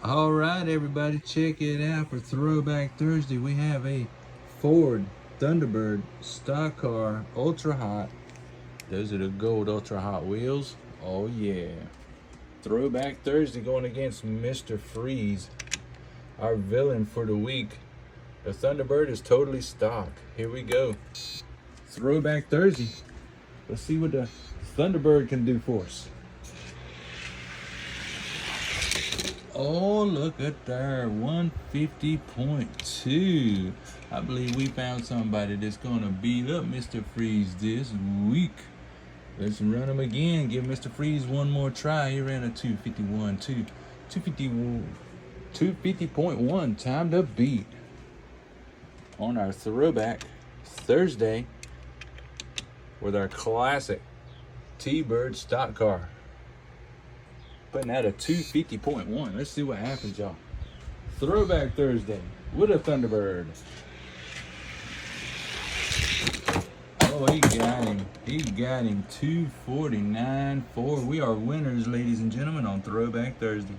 All right, everybody, check it out for Throwback Thursday. We have a Ford Thunderbird stock car, ultra hot. Those are the gold ultra hot wheels. Oh yeah. Throwback Thursday going against Mr. Freeze, our villain for the week. The Thunderbird is totally stock. Here we go. Throwback Thursday. Let's see what the Thunderbird can do for us. Oh, look at there, 150.2. I believe we found somebody that's going to beat up Mr. Freeze this week. Let's run him again. Give Mr. Freeze one more try. He ran a 250.1. Time to beat. On our Throwback Thursday with our classic T-Bird stock car. Putting out a 250.1. Let's see what happens, y'all. Throwback Thursday with a Thunderbird. Oh, he got him. He got him 249.4. We are winners, ladies and gentlemen, on Throwback Thursday.